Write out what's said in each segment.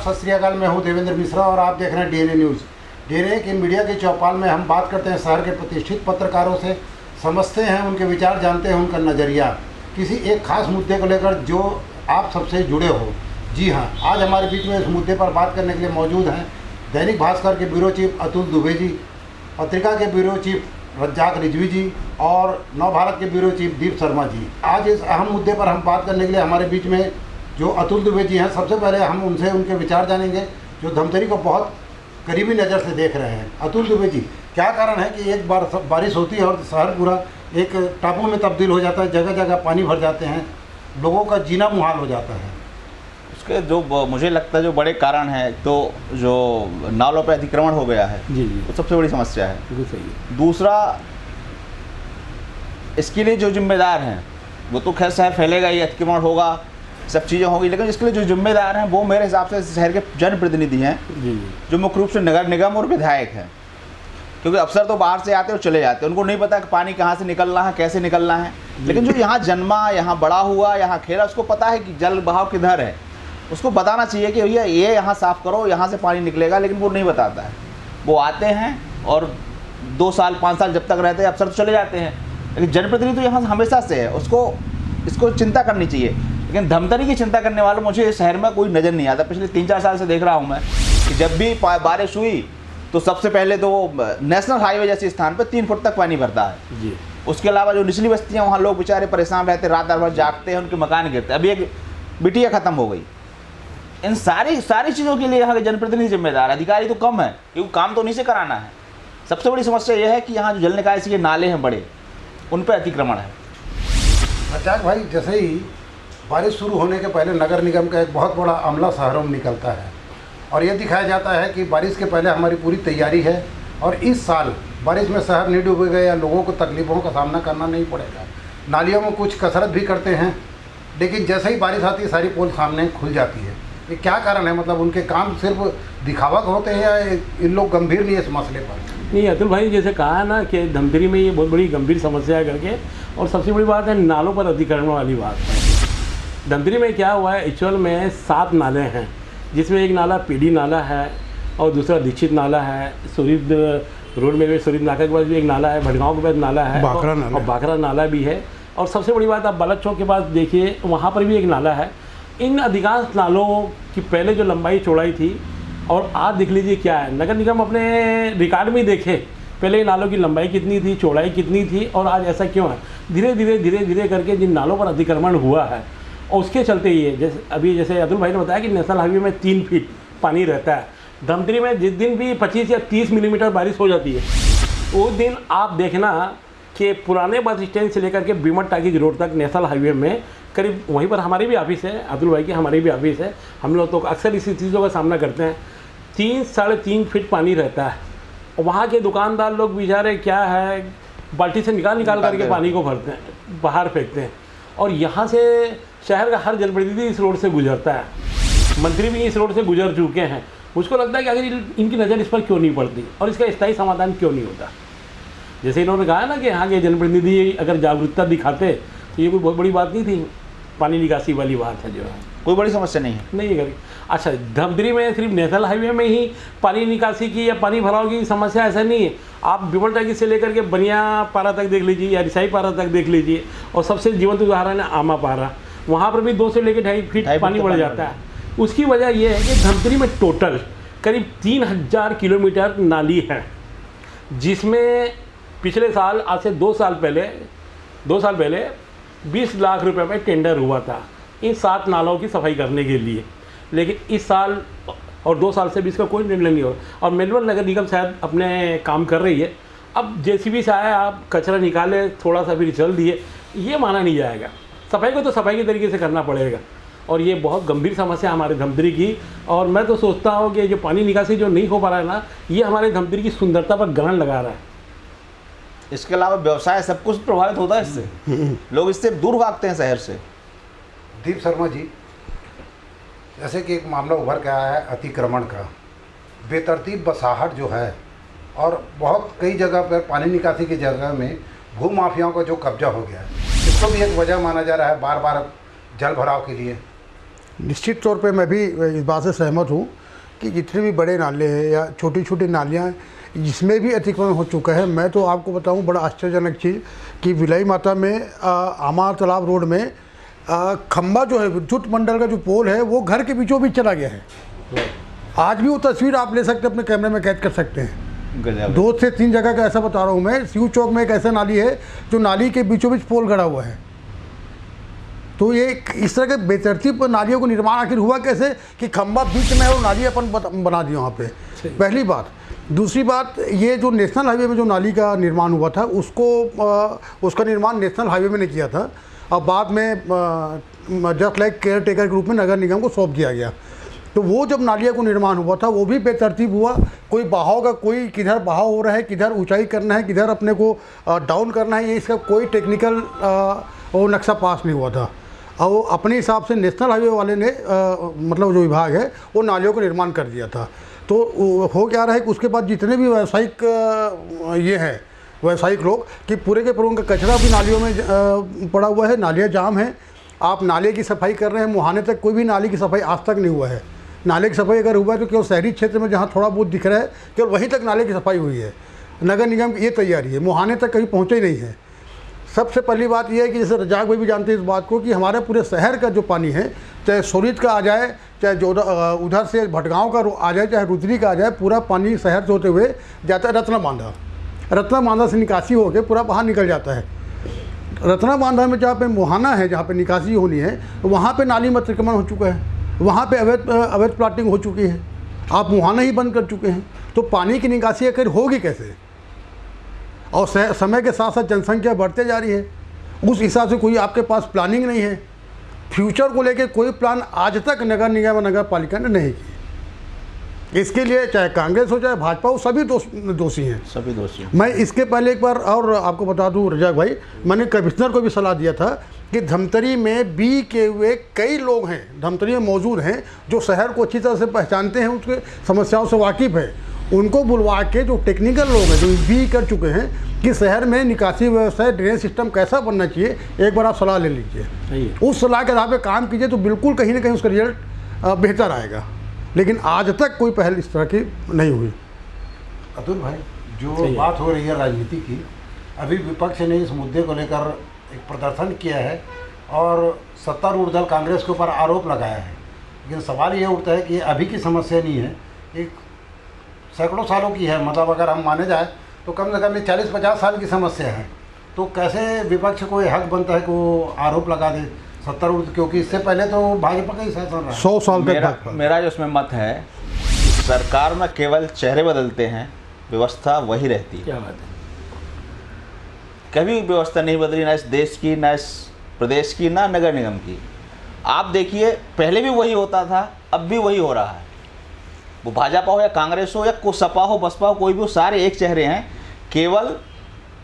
सत श्री अकाल। मैं हूं देवेंद्र मिश्रा और आप देख रहे हैं डीएनए न्यूज़। डीएनए की मीडिया के चौपाल में हम बात करते हैं शहर के प्रतिष्ठित पत्रकारों से, समझते हैं उनके विचार, जानते हैं उनका नज़रिया किसी एक खास मुद्दे को लेकर जो आप सबसे जुड़े हो। जी हाँ, आज हमारे बीच में इस मुद्दे पर बात करने के लिए मौजूद हैं दैनिक भास्कर के ब्यूरो चीफ अतुल दुबे जी, पत्रिका के ब्यूरो चीफ रज्जाक रिजवी जी और नव भारत के ब्यूरो चीफ दीप शर्मा जी। आज इस अहम मुद्दे पर हम बात करने के लिए हमारे बीच में जो अतुल दुबे जी हैं, सबसे पहले हम उनसे उनके विचार जानेंगे जो धमतरी को बहुत करीबी नज़र से देख रहे हैं। अतुल दुबे जी, क्या कारण है कि एक बार बारिश होती है और शहर पूरा एक टापू में तब्दील हो जाता है, जगह जगह पानी भर जाते हैं, लोगों का जीना मुहाल हो जाता है? उसके जो मुझे लगता है जो बड़े कारण हैं, तो जो नालों पर अतिक्रमण हो गया है जी वो सबसे बड़ी समस्या है। बिल्कुल सही है। दूसरा, इसके लिए जो जिम्मेदार हैं वो तो खैर शहर फैलेगा ही, अतिक्रमण होगा, सब चीज़ें होंगी, लेकिन इसके लिए जो जिम्मेदार हैं वो मेरे हिसाब से शहर के जनप्रतिनिधि हैं, जो मुख्य रूप से नगर निगम और विधायक हैं। क्योंकि अफसर तो बाहर से आते और चले जाते हैं, उनको नहीं पता कि पानी कहाँ से निकलना है, कैसे निकलना है। लेकिन जो यहाँ जन्मा, यहाँ बड़ा हुआ, यहाँ खेला, उसको पता है कि जल बहाव किधर है। उसको बताना चाहिए कि भैया ये यहाँ साफ़ करो, यहाँ से पानी निकलेगा, लेकिन वो नहीं बताता है। वो आते हैं और 2 साल 5 साल जब तक रहते हैं, अफसर तो चले जाते हैं, लेकिन जनप्रतिनिधि तो यहाँ हमेशा से है, इसको चिंता करनी चाहिए। लेकिन धमतरी की चिंता करने वालों मुझे इस शहर में कोई नज़र नहीं आता। पिछले 3-4 साल से देख रहा हूँ मैं कि जब भी बारिश हुई तो सबसे पहले तो नेशनल हाईवे जैसे स्थान पर 3 फुट तक पानी भरता है जी। उसके अलावा जो निचली बस्तियाँ, वहाँ लोग बेचारे परेशान रहते, रात भर जागते हैं, उनके मकान गिरते। अभी एक बिटिया ख़त्म हो गई। इन सारी चीज़ों के लिए यहाँ के जनप्रतिनिधि जिम्मेदार, अधिकारी तो कम है, क्योंकि काम तो उन्हीं से कराना है। सबसे बड़ी समस्या यह है कि यहाँ जो जल निकासी के नाले हैं बड़े, उन पर अतिक्रमण है। रज्जाक भाई, जैसे ही बारिश शुरू होने के पहले नगर निगम का एक बहुत बड़ा अमला शहरों में निकलता है और ये दिखाया जाता है कि बारिश के पहले हमारी पूरी तैयारी है और इस साल बारिश में शहर नहीं डूबेगा या लोगों को तकलीफ़ों का सामना करना नहीं पड़ेगा। नालियों में कुछ कसरत भी करते हैं, लेकिन जैसे ही बारिश आती है सारी पोल सामने खुल जाती है। ये क्या कारण है? मतलब उनके काम सिर्फ दिखावा का होते हैं या इन लोग गंभीर नहीं है इस मसले पर? नहीं, अतुल भाई जैसे कहा ना कि धमतरी में ये बहुत बड़ी गंभीर समस्या है करके, और सबसे बड़ी बात है नालों पर अतिक्रमण वाली बात है। धमतरी में क्या हुआ है, एक्चुअल में 7 नाले हैं, जिसमें एक नाला पीडी नाला है और दूसरा दीक्षित नाला है, सुरीद रोड में भी सुरीद नाका के पास भी एक नाला है, भटगांव के पास नाला है, और बाखरा नाला भी है। और सबसे बड़ी बात आप बालक चौक के पास देखिए, वहाँ पर भी एक नाला है। इन अधिकांश नालों की पहले जो लंबाई चौड़ाई थी और आज देख लीजिए क्या है। नगर निगम अपने रिकॉर्ड में ही देखे पहले नालों की लंबाई कितनी थी, चौड़ाई कितनी थी और आज ऐसा क्यों है। धीरे धीरे करके जिन नालों पर अतिक्रमण हुआ है और उसके चलते ही है। जैसे अतुल भाई ने बताया कि नेशनल हाईवे में 3 फीट पानी रहता है। धमतरी में जिस दिन भी 25 या 30 मिलीमीटर बारिश हो जाती है, उस दिन आप देखना कि पुराने बस स्टैंड से लेकर के बीमट टाकीज रोड तक नेशनल हाईवे में करीब, वहीं पर हमारी भी ऑफिस है, अतुल भाई की हमारी भी ऑफिस है, हम लोग तो अक्सर इसी चीज़ों का सामना करते हैं। 3-3.5 फीट पानी रहता है। वहाँ के दुकानदार लोग बेचारे क्या है, बाल्टी से निकाल करके पानी को भरते हैं, बाहर फेंकते हैं। और यहाँ से शहर का हर जनप्रतिनिधि इस रोड से गुजरता है, मंत्री भी इस रोड से गुजर चुके हैं। मुझको लगता है कि अगर इनकी नज़र इस पर क्यों नहीं पड़ती और इसका स्थायी समाधान क्यों नहीं होता। जैसे इन्होंने कहा ना कि यहाँ के जनप्रतिनिधि अगर जागरूकता दिखाते तो ये कोई बहुत बड़ी बात नहीं थी। पानी निकासी वाली बात है, जो है कोई बड़ी समस्या नहीं है, नहीं करी। अच्छा, धमतरी में सिर्फ नेशनल हाईवे में ही पानी निकासी की या पानी भराव की समस्या ऐसा नहीं है। आप बिमल टाकी से लेकर के बनिया पारा तक देख लीजिए या रिसाई पारा तक देख लीजिए, और सबसे जीवंत उदाहरण है आमा पारा, वहाँ पर भी 2 से लेकर 2.5 फीट पानी बढ़ जाता है। उसकी वजह यह है कि धमतरी में टोटल करीब 3000 किलोमीटर नाली है, जिसमें पिछले साल, आज से 2 साल पहले 20 लाख रुपए में टेंडर हुआ था इन 7 नालों की सफाई करने के लिए। लेकिन इस साल और 2 साल से भी इसका कोई निर्णय नहीं हो। और मेलबर्न नगर निगम शायद अपने काम कर रही है। अब जेसीबी से आया, आप कचरा निकाले, थोड़ा सा फिर चल दिए, ये माना नहीं जाएगा। सफाई को तो सफाई के तरीके से करना पड़ेगा, और ये बहुत गंभीर समस्या हमारे धमतरी की। और मैं तो सोचता हूँ कि जो पानी निकासी जो नहीं हो पा रहा है ना, ये हमारे धमतरी की सुंदरता पर ग्रहण लगा रहा है। इसके अलावा व्यवसाय सब कुछ प्रभावित होता है इससे, लोग इससे दूर भागते हैं शहर से। दीप शर्मा जी, जैसे कि एक मामला उभर के आया है अतिक्रमण का, बेतरतीब बसाहट जो है, और बहुत कई जगह पर पानी निकासी की जगह में भू माफियाओं का जो कब्जा हो गया है, इसको भी एक वजह माना जा रहा है बार बार जल भराव के लिए। निश्चित तौर पे मैं भी इस बात से सहमत हूँ कि जितने भी बड़े नाले हैं या छोटी छोटी नालियाँ हैं, जिसमें भी अतिक्रमण हो चुका है। मैं तो आपको बताऊँ बड़ा आश्चर्यजनक चीज़ कि भिलाई माता में आमार तालाब रोड में खंबा जो है विद्युत मंडल का जो पोल है वो घर के बीचों बीच चला गया है। आज भी वो तस्वीर आप ले सकते हैं, अपने कैमरे में कैद कर सकते हैं। 2 से 3 जगह का ऐसा बता रहा हूँ मैं। सीयू चौक में एक ऐसा नाली है जो नाली के बीचों बीच पोल गड़ा हुआ है। तो ये इस तरह के बेतरतीब नालियों को निर्माण आखिर हुआ कैसे कि खंबा बीच में है और नाली अपन बना दिया वहाँ पे, पहली बात। दूसरी बात, ये जो नेशनल हाईवे में जो नाली का निर्माण हुआ था उसका निर्माण नेशनल हाईवे में ने किया था और बाद में जस्ट लाइक केयर टेकर के रूप में नगर निगम को सौंप दिया गया। तो वो जब नालिया को निर्माण हुआ था वो भी बेतरतीब हुआ। कोई बहाव का, कोई किधर बहाव हो रहा है, किधर ऊंचाई करना है, किधर अपने को डाउन करना है, ये इसका कोई टेक्निकल वो नक्शा पास नहीं हुआ था। और वो अपने हिसाब से नेशनल हाईवे वाले ने मतलब जो विभाग है वो नालियों का निर्माण कर दिया था। तो हो क्या रहा है कि उसके बाद जितने भी व्यावसायिक ये हैं व्यावसायिक लोग कि पूरे के पूरे उनका कचरा भी नालियों में पड़ा हुआ है, नालियाँ जाम हैं। आप नाले की सफाई कर रहे हैं, मुहाने तक कोई भी नाली की सफाई आज तक नहीं हुआ है। नाले की सफाई अगर हुआ है तो केवल शहरी क्षेत्र में जहाँ थोड़ा बहुत दिख रहा है केवल वहीं तक नाले की सफाई हुई है। नगर निगम की ये तैयारी है, मुहाने तक कहीं पहुँचे ही नहीं है। सबसे पहली बात यह है कि जैसे रजाक भाई भी जानते हैं इस बात को कि हमारे पूरे शहर का जो पानी है, चाहे सोरीत का आ जाए, चाहे जो उधर से भटगांव का आ जाए, चाहे रुद्री का आ जाए, पूरा पानी शहर से होते हुए जाता है रत्ना बांधा। रत्ना बांधा से निकासी होकर पूरा बाहर निकल जाता है। रत्ना बांधा में जहाँ पे मुहाना है, जहाँ पे निकासी होनी है, वहाँ पे नाली में अतिक्रमण हो चुका है, वहाँ पे अवैध प्लाटिंग हो चुकी है। आप मुहाना ही बंद कर चुके हैं, तो पानी की निकासी आखिर होगी कैसे? और समय के साथ साथ जनसंख्या बढ़ते जा रही है, उस हिसाब से कोई आपके पास प्लानिंग नहीं है। फ्यूचर को लेकर कोई प्लान आज तक नगर निगम और नगर पालिका ने नहीं की। इसके लिए चाहे कांग्रेस हो चाहे भाजपा हो, सभी दोषी हैं, सभी दोषी। मैं इसके पहले एक बार और आपको बता दूं रजाक भाई, मैंने कमिश्नर को भी सलाह दिया था कि धमतरी में बी के हुए कई लोग हैं, धमतरी में मौजूद हैं, जो शहर को अच्छी तरह से पहचानते हैं, उसके समस्याओं से वाकिफ़ है। उनको बुलवा के जो टेक्निकल लोग हैं, जो बी कर चुके हैं कि शहर में निकासी व्यवस्था, ड्रेनेज सिस्टम कैसा बनना चाहिए, एक बार आप सलाह ले लीजिए। उस सलाह के आधार पर काम कीजिए तो बिल्कुल कहीं ना कहीं उसका रिजल्ट बेहतर आएगा। लेकिन आज तक कोई पहल इस तरह की नहीं हुई। अतुल भाई, जो बात हो रही है राजनीति की, अभी विपक्ष ने इस मुद्दे को लेकर एक प्रदर्शन किया है और सत्तारूढ़ दल कांग्रेस के ऊपर आरोप लगाया है। लेकिन सवाल ये उठता है कि ये अभी की समस्या नहीं है, एक सैकड़ों सालों की है। मतलब अगर हम माने जाए तो कम से कम 40-50 साल की समस्या है। तो कैसे विपक्ष को ये हक बनता है कि वो आरोप लगा दे सत्तारूढ़, क्योंकि इससे पहले तो भाजपा का ही शासन रहा 100 साल तक। मेरा जो इसमें मत है, सरकार में केवल चेहरे बदलते हैं, व्यवस्था वही रहती है। क्या बात है? कभी व्यवस्था नहीं बदली, ना इस देश की, ना इस प्रदेश की, ना नगर निगम की। आप देखिए, पहले भी वही होता था, अब भी वही हो रहा है। वो भाजपा हो या कांग्रेस हो या सपा हो, बसपा हो, कोई भी हो, सारे एक चेहरे हैं। केवल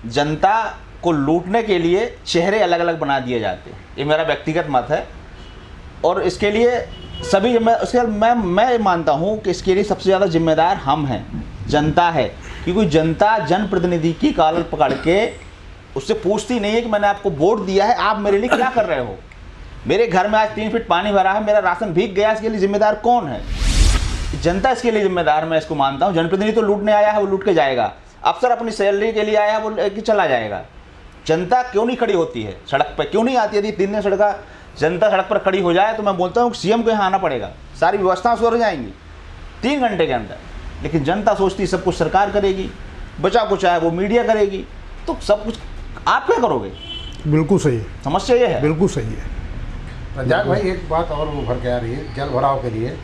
जनता को लूटने के लिए चेहरे अलग अलग बना दिए जाते हैं। ये मेरा व्यक्तिगत मत है। और इसके लिए सभी मैं मानता हूँ कि इसके लिए सबसे ज़्यादा जिम्मेदार हम हैं, जनता है। क्योंकि जनता जनप्रतिनिधि की कॉलर पकड़ के उससे पूछती नहीं है कि मैंने आपको वोट दिया है, आप मेरे लिए क्या कर रहे हो। मेरे घर में आज 3 फीट पानी भरा है, मेरा राशन भीग गया, इसके लिए जिम्मेदार कौन है? जनता इसके लिए जिम्मेदार, मैं इसको मानता हूँ। जनप्रतिनिधि तो लूटने आया है, वो लूट के जाएगा। अफसर अपनी सैलरी के लिए आया है, वो लेके चला जाएगा। जनता क्यों नहीं खड़ी होती है सड़क पर, क्यों नहीं आती? यदि 3 दिन जनता सड़क पर खड़ी हो जाए तो मैं बोलता हूँ सीएम को यहाँ आना पड़ेगा, सारी व्यवस्थाएं सुधर जाएंगी 3 घंटे के अंदर। लेकिन जनता सोचती सब कुछ सरकार करेगी, बचा कुछ आए वो मीडिया करेगी, तो सब कुछ आप क्या करोगे? बिल्कुल सही, समस्या ये है। बिल्कुल सही है। रजाक भाई, एक बात और उभर के आ रही है, जल भराव के लिए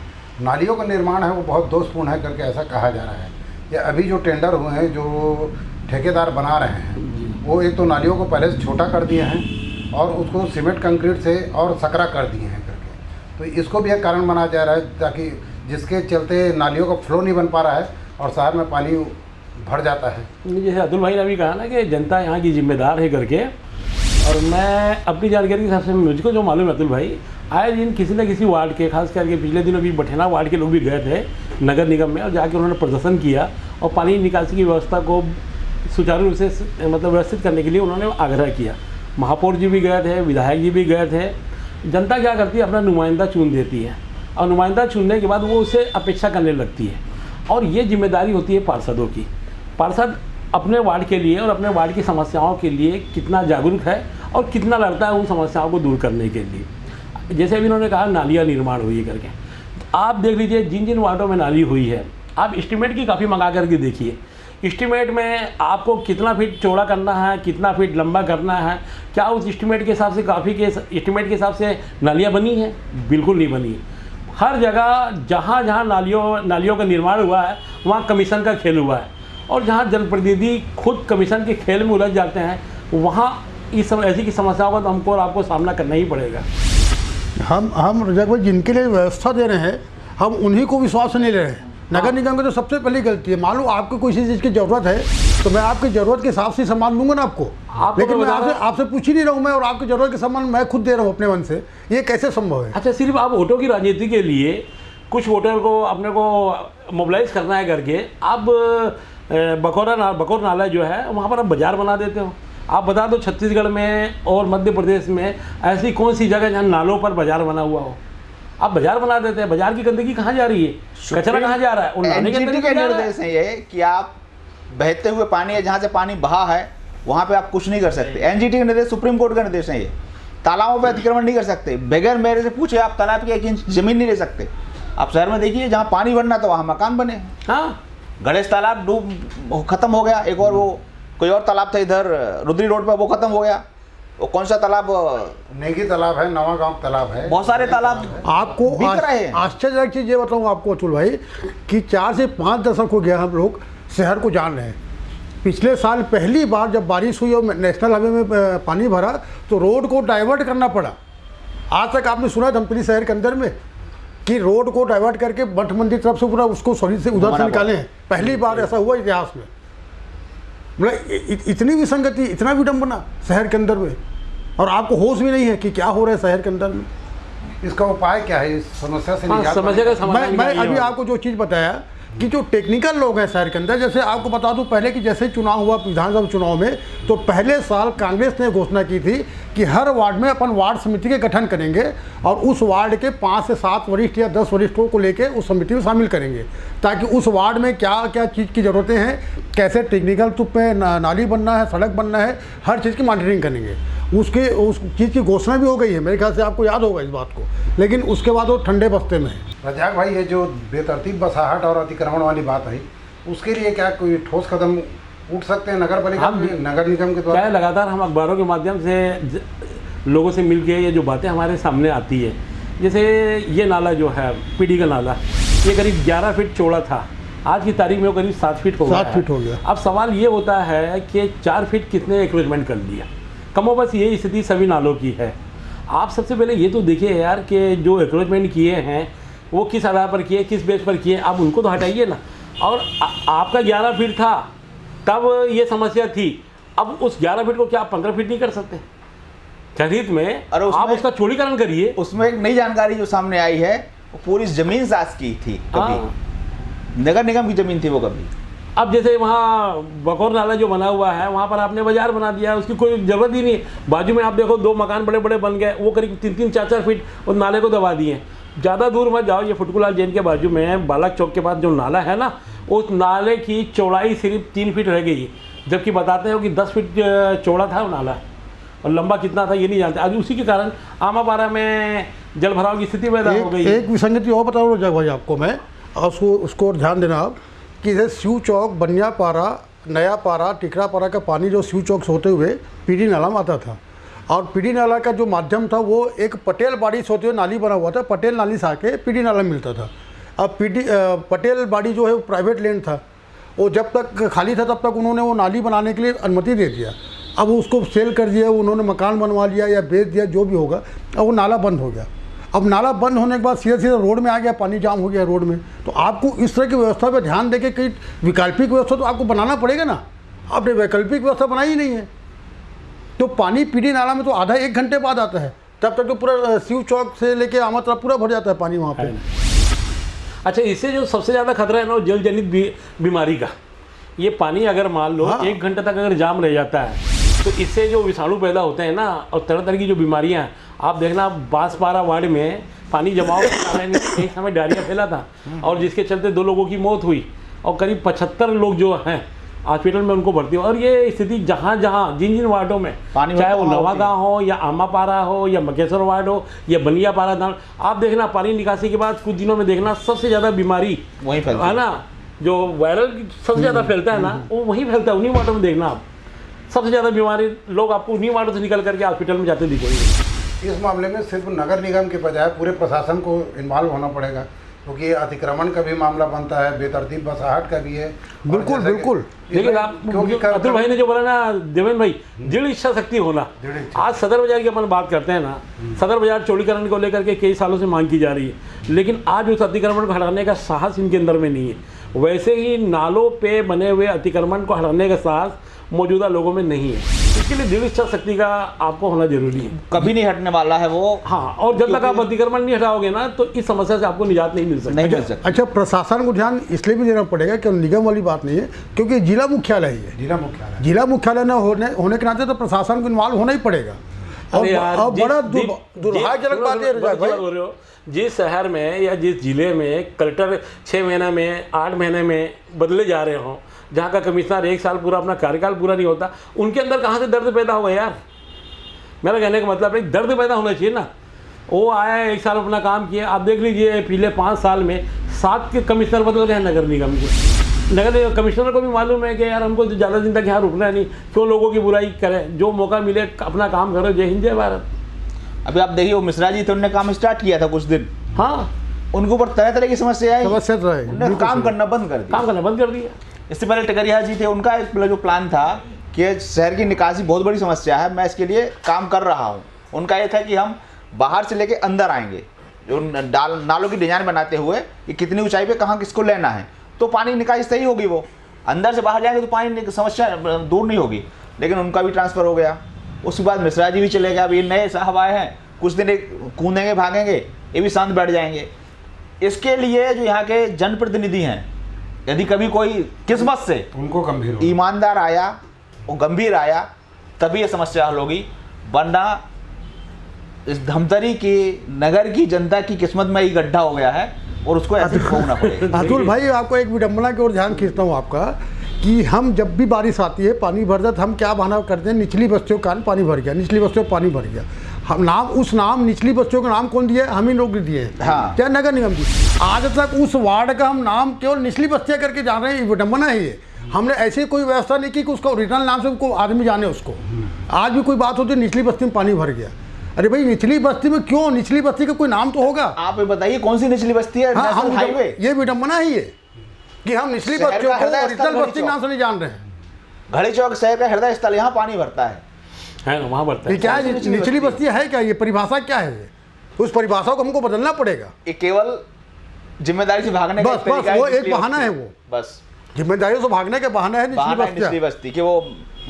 नालियों का निर्माण है वो बहुत दोषपूर्ण है करके ऐसा कहा जा रहा है। या अभी जो टेंडर हुए हैं, जो ठेकेदार बना रहे हैं, वो एक तो नालियों को पहले से छोटा कर दिए हैं और उसको सीमेंट कंक्रीट से और सकरा कर दिए हैं करके। तो इसको भी एक कारण बनाया जा रहा है, ताकि जिसके चलते नालियों का फ्लो नहीं बन पा रहा है और शहर में पानी भर जाता है। जैसे अतुल भाई ने अभी कहा ना कि जनता यहाँ की जिम्मेदार है करके, और मैं अपनी जानकारी के हिसाब से मुझको जो मालूम है अतुल भाई, आए दिन किसी न किसी वार्ड के, खास करके पिछले दिनों भी बठेना वार्ड के लोग भी गए थे नगर निगम में और जाके उन्होंने प्रदर्शन किया और पानी निकासी की व्यवस्था को सुचारू रूप से मतलब व्यवस्थित करने के लिए उन्होंने आग्रह किया। महापौर जी भी गए थे, विधायक जी भी गए थे जनता क्या करती है, अपना नुमाइंदा चुन देती है और नुमाइंदा चुनने के बाद वो उससे अपेक्षा करने लगती है। और ये जिम्मेदारी होती है पार्षदों की। पार्षद अपने वार्ड के लिए और अपने वार्ड की समस्याओं के लिए कितना जागरूक है और कितना लड़ता है उन समस्याओं को दूर करने के लिए। जैसे अभी इन्होंने कहा नालियाँ निर्माण हुई करके, आप देख लीजिए जिन जिन वार्डों में नाली हुई है, आप एस्टीमेट की काफ़ी मंगा करके देखिए। एस्टीमेट में आपको कितना फीट चौड़ा करना है, कितना फीट लंबा करना है, क्या उस एस्टीमेट के हिसाब से काफ़ी के एस्टीमेट के हिसाब से नालियाँ बनी हैं? बिल्कुल नहीं बनी। हर जगह जहाँ जहाँ नालियों का निर्माण हुआ है वहाँ कमीशन का खेल हुआ है, और जहाँ जनप्रतिनिधि खुद कमीशन के खेल में उलझ जाते हैं वहाँ ऐसी की समस्याओं का तो हमको और आपको सामना करना ही पड़ेगा। हम रजाक भाई जिनके लिए व्यवस्था दे रहे हैं हम उन्हीं को विश्वास नहीं ले रहे हैं। नगर निगम की तो सबसे पहली गलती है। मान लो आपको किसी चीज़ की ज़रूरत है तो मैं आपकी ज़रूरत के हिसाब से सामान दूंगा ना आपको, लेकिन मैं आपसे पूछ ही नहीं रहा हूँ मैं, और आपकी ज़रूरत के सामान मैं खुद दे रहा हूँ अपने मन से, ये कैसे संभव है? अच्छा, सिर्फ आप वोटों की राजनीति के लिए कुछ वोटर को अपने को मोबिलाइज करना है करके आप बकौर नाला जो है वहाँ पर आप बाज़ार बना देते हो। आप बता दो छत्तीसगढ़ में और मध्य प्रदेश में ऐसी कौन सी जगह जहाँ नालों पर बाज़ार बना हुआ हो? आप बाजार बना देते हैं। बाजार की गंदगी कहाँ जा रही है? कचरा कहाँ जा रहा है? उन नाले के अंदर के निर्देश है ये कि आप बहते हुए पानी है, जहाँ से पानी बहा है वहाँ पे आप कुछ नहीं कर सकते। एनजीटी के निर्देश, सुप्रीम कोर्ट का निर्देश है ये। तालाबों पे अतिक्रमण नहीं कर सकते। बगैर मेरे से पूछे आप तालाब की 1 इंच जमीन नहीं ले सकते। आप शहर में देखिए जहाँ पानी बनना था वहाँ मकान बने। हाँ, गणेश तालाब डूब खत्म हो गया। एक और वो कोई और तालाब था इधर रुद्री रोड पर, वो खत्म हो गया। वो कौन सा तालाब? नेगी तालाब है, नवा गांव तालाब है, बहुत सारे तालाब आपको बिक रहे हैं। आश्चर्यजनक चीज़ ये बताऊँ आपको अतुल भाई कि 4 से 5 दशक हो गया हम लोग शहर को जान रहे हैं। पिछले साल पहली बार जब बारिश हुई और नेशनल हाईवे में पानी भरा तो रोड को डाइवर्ट करना पड़ा। आज तक आपने सुना धमतरी शहर के अंदर में कि रोड को डाइवर्ट करके मठ मंदिर तरफ से पूरा उसको सॉरी से उधर से निकाले हैं। पहली बार ऐसा हुआ इतिहास में। मतलब इतनी विसंगति, इतना विडंबना शहर के अंदर में, और आपको होश भी नहीं है कि क्या हो रहा है शहर के अंदर में। इसका उपाय क्या है इस समस्या से निजात समस्या का समाधान मैं अभी आपको जो चीज़ बताया कि जो टेक्निकल लोग हैं शहर के अंदर, जैसे आपको बता दूं पहले कि जैसे चुनाव हुआ विधानसभा चुनाव में, तो पहले साल कांग्रेस ने घोषणा की थी कि हर वार्ड में अपन वार्ड समिति के गठन करेंगे और उस वार्ड के 5 से 7 वरिष्ठ या 10 वरिष्ठों को लेकर उस समिति में शामिल करेंगे, ताकि उस वार्ड में क्या क्या चीज़ की ज़रूरतें हैं, कैसे टेक्निकल तुप में नाली बनना है, सड़क बनना है, हर चीज़ की मॉनिटरिंग करेंगे। उस चीज़ की घोषणा भी हो गई है, मेरे ख्याल से आपको याद होगा इस बात को, लेकिन उसके बाद वो ठंडे बस्ते में है। रजाक भाई, ये जो बेतरतीब बसाहट और अतिक्रमण वाली बात है, उसके लिए क्या कोई ठोस कदम उठ सकते हैं नगर निगम के द्वारा? क्या लगातार हम अखबारों के माध्यम से लोगों से मिलके ये जो बातें हमारे सामने आती है, जैसे ये नाला जो है पीडी का नाला, ये करीब 11 फीट चौड़ा था, आज की तारीख में वो करीब 7 फीट हो गया। 7 फीट हो गया। अब सवाल ये होता है कि 4 फीट कितने एक्रोचमेंट कर लिया? कमोबस यही स्थिति सभी नालों की है। आप सबसे पहले ये तो देखिए यार कि जो एक्रोचमेंट किए हैं वो किस आधार पर किए, किस बेस पर किए, आप उनको तो हटाइए ना। और आपका 11 फीट था तब ये समस्या थी, अब उस 11 फीट को क्या आप 15 फीट नहीं कर सकते? खरीद में आप उसका चौड़ीकरण करिए। उसमें एक नई जानकारी जो सामने आई है, वो पूरी जमीन साज की थी कभी, नगर निगम की जमीन थी वो कभी। अब जैसे वहाँ बकौर नाला जो बना हुआ है वहाँ पर आपने बाजार बना दिया, उसकी कोई ज़रूरत ही नहीं। बाजू में आप देखो 2 मकान बड़े बड़े बन गए, वो करीब 3-3, 4-4 फीट उस नाले को दबा दिए। ज़्यादा दूर मत जाओ, ये फुटकुलाल जैन के बाजू में बालक चौक के पास जो नाला है ना, उस नाले की चौड़ाई सिर्फ 3 फीट रह गई, जबकि बताते हैं कि 10 फीट चौड़ा था वो नाला, और लंबा कितना था ये नहीं जानते। आज उसी के कारण आमापारा में जल भराव की स्थिति पैदा हो गई। एक विसंगति और बता रहा हूँ भाई आपको मैं, और उसको ध्यान देना आप कि जैसे शिव चौक, बनियापारा, नयापारा, टिकरापारा का पानी जो शिव चौक से होते हुए पीडी नाला में आता था, और पीडी नाला का जो माध्यम था वो एक पटेल बाड़ी से होते हुए नाली बना हुआ था, पटेल नाली से आके पीडी नाला मिलता था। अब पटेल बाड़ी जो है वो प्राइवेट लैंड था, वो जब तक खाली था तब तक उन्होंने वो नाली बनाने के लिए अनुमति दे दिया। अब उसको सेल कर दिया, उन्होंने मकान बनवा लिया या बेच दिया, जो भी होगा, अब वो नाला बंद हो गया। अब नाला बंद होने के बाद सीधा सीधा रोड में आ गया, पानी जाम हो गया रोड में। तो आपको इस तरह की व्यवस्था पर ध्यान देके कई वैकल्पिक व्यवस्था तो आपको बनाना पड़ेगा ना, आपने वैकल्पिक व्यवस्था बनाई ही नहीं है। तो पानी पीडी नाला में तो आधा 1 घंटे बाद आता है, तब तक तो पूरा शिव चौक से लेके आमतरा पूरा भर जाता है पानी वहाँ पे। अच्छा, इससे जो सबसे ज़्यादा खतरा है ना, जल जनित बीमारी का। ये पानी अगर मान लो 1 घंटे तक अगर जाम रह जाता है तो इससे जो विषाणु पैदा होते हैं ना, और तरह तरह की जो बीमारियां, आप देखना बांसपारा वार्ड में पानी जमाव के कारण एक समय डायरिया फैला था और जिसके चलते 2 लोगों की मौत हुई और करीब 75 लोग जो हैं हॉस्पिटल में उनको भर्ती हो। और ये स्थिति जहाँ जहाँ जिन जिन वार्डों में, चाहे वो नवागांव हो या आमापारा हो या मकेश्वर वार्ड हो या बनियापारा धाम, आप देखना पानी निकासी के बाद कुछ दिनों में देखना सबसे ज़्यादा बीमारी वहीं फैलती है ना, जो वायरल सबसे ज़्यादा फैलता है ना, वो वहीं फैलता है। उन्हीं वार्डों में देखना आप सबसे ज़्यादा बीमारी लोग आपको उन्हीं वार्डों से निकल करके हॉस्पिटल में जाते दिखेंगे। इस मामले में सिर्फ नगर निगम के बजाय पूरे प्रशासन को इन्वॉल्व होना पड़ेगा, क्योंकि ये अतिक्रमण का भी मामला बनता है, बेतरतीब बसाहट का भी है। बिल्कुल बिल्कुल। लेकिन आप अतुल भाई ने जो बोला ना देवेंद्र भाई, दृढ़ इच्छा शक्ति होना। आज सदर बाजार की अपन बात करते हैं ना, सदर बाजार चौड़ीकरण को लेकर के कई सालों से मांग की जा रही है, लेकिन आज उस अतिक्रमण को हटाने का साहस इनके अंदर में नहीं है। वैसे ही नालों पे बने हुए अतिक्रमण को हटाने का साहस मौजूदा लोगों में नहीं है। इसके लिए दृढ़ इच्छा शक्ति का आपको होना जरूरी है। कभी नहीं हटने वाला है वो। हाँ, और जब तक आप अतिक्रमण नहीं हटाओगे ना तो इस समस्या से आपको निजात नहीं मिल सकती। अच्छा, प्रशासन को ध्यान इसलिए भी देना पड़ेगा कि निगम वाली बात नहीं है, क्योंकि जिला मुख्यालय है। जिला मुख्यालय न होने के नाते तो प्रशासन को इन्वॉल्व होना ही पड़ेगा। और बड़ा दुर्भाग्यजनक बात है, जिस शहर में या जिस जिले में कलेक्टर 6 महीने में 8 महीने में बदले जा रहे हों, जहाँ का कमिश्नर 1 साल पूरा अपना कार्यकाल पूरा नहीं होता, उनके अंदर कहाँ से दर्द पैदा होगा यार। मेरा कहने का मतलब है दर्द पैदा होना चाहिए ना। वो आया 1 साल अपना काम किया, आप देख लीजिए पिछले 5 साल में 7 के कमिश्नर बदल गए नगर निगम के। नगर कमिश्नर को भी मालूम है कि यार हमको ज़्यादा दिन तक यहाँ रुकना नहीं, क्यों लोगों की बुराई करें, जो मौका मिले अपना काम करो। जय हिंद जय भारत। अभी आप देखिए वो मिश्रा जी थे, उन्होंने काम स्टार्ट किया था कुछ दिन, हाँ, उनके ऊपर तरह तरह की समस्या आई, उन्होंने काम करना बंद कर दिया। इससे पहले टकरिया जी थे, उनका एक जो प्लान था कि शहर की निकासी बहुत बड़ी समस्या है, मैं इसके लिए काम कर रहा हूँ। उनका ये था कि हम बाहर से लेके अंदर आएंगे, जो नालों की डिजाइन बनाते हुए कि कितनी ऊंचाई पे कहाँ किसको लेना है, तो पानी निकासी सही होगी। वो अंदर से बाहर जाएंगे तो पानी समस्या दूर नहीं होगी। लेकिन उनका भी ट्रांसफ़र हो गया। उसके बाद मिश्रा जी भी चले गए। अब ये नए साहब आए हैं, कुछ दिन कूदेंगे भागेंगे, ये भी शांत बैठ जाएंगे। इसके लिए जो यहाँ के जनप्रतिनिधि हैं, यदि कभी कोई किस्मत से उनको गंभीर ईमानदार आया, वो गंभीर आया, तभी ये समस्या हल होगी। वरना इस धमतरी की नगर की जनता की किस्मत में ही गड्ढा हो गया है और उसको ऐसे भोगना पड़ेगा। अतुल भाई, आपको एक विडंबना की ओर ध्यान खींचता हूँ आपका, कि हम जब भी बारिश आती है, पानी भर जाता, हम क्या बहाना करते हैं, निचली बस्तियों का पानी भर गया, निचली बस्तियों पानी भर गया। हम नाम निचली बस्तियों का नाम कौन दिया है? हम ही लोग दिए हैं, हाँ। क्या नगर निगम दी। आज तक उस वार्ड का हम नाम केवल निचली बस्तियाँ करके जान रहे हैं, विडंबना ही है। हमने ऐसी कोई व्यवस्था नहीं की कि उसका ओरिजिनल नाम से कोई आदमी जाने उसको। आज भी कोई बात होती है निचली बस्ती में पानी भर गया, अरे भाई निचली बस्ती में क्यों? निचली बस्ती का कोई नाम तो होगा। आप ये बताइए कौन सी निचली बस्ती है? हाँ, हम हाईवे। ये विडंबना ही है कि हम निचली बस्तियों को ओरिजिनल बस्ती के नाम से नहीं जान रहे हैं। घड़ी चौक शहर का हृदय स्थल, यहाँ पानी भरता है ना, वहाँ भरता है। ये क्या है? निचली बस्ती है क्या? ये परिभाषा क्या है? ये उस परिभाषा को हमको बदलना पड़ेगा। ये केवल जिम्मेदारी से भागने का बस वो एक बहाना है, वो बस जिम्मेदारियों से भागने का बहाना है निचली बस्ती कि वो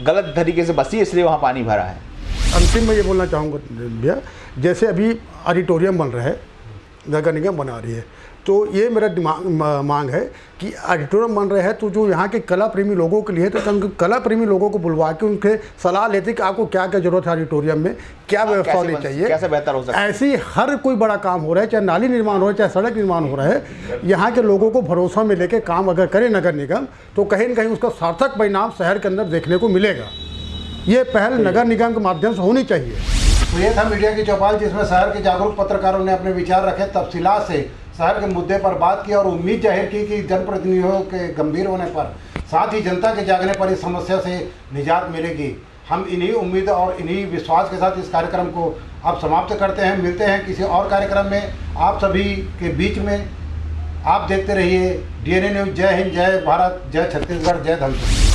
गलत तरीके से बसी, इसलिए वहाँ पानी भरा है। अंतिम में ये बोलना चाहूँगा भैया, जैसे अभी ऑडिटोरियम बन रहा है, नगर निगम बना रही है, तो ये मेरा मांग है कि ऑडिटोरियम बन रहे हैं तो जो यहाँ के कला प्रेमी लोगों के लिए, तो कला प्रेमी लोगों को बुलवा के उनके सलाह लेते कि आपको क्या क्या जरूरत है ऑडिटोरियम में, क्या व्यवस्था होनी चाहिए, कैसे बेहतर हो सकता है। ऐसी हर कोई बड़ा काम हो रहा है, चाहे नाली निर्माण हो रहा है, चाहे सड़क निर्माण हो रहा है, यहाँ के लोगों को भरोसा में लेके काम अगर करे नगर निगम, तो कहीं न कहीं उसका सार्थक परिणाम शहर के अंदर देखने को मिलेगा। ये पहल नगर निगम के माध्यम से होनी चाहिए। तो ये था मीडिया की चौपाल, जिसमें शहर के जागरूक पत्रकारों ने अपने विचार रखे, तफसीलात से शहर के मुद्दे पर बात की और उम्मीद जाहिर की कि जनप्रतिनिधियों के गंभीर होने पर, साथ ही जनता के जागने पर इस समस्या से निजात मिलेगी। हम इन्हीं उम्मीद और इन्हीं विश्वास के साथ इस कार्यक्रम को अब समाप्त करते हैं। मिलते हैं किसी और कार्यक्रम में आप सभी के बीच में। आप देखते रहिए DNA न्यूज़। जय हिंद, जय भारत, जय छत्तीसगढ़, जय धमतरी।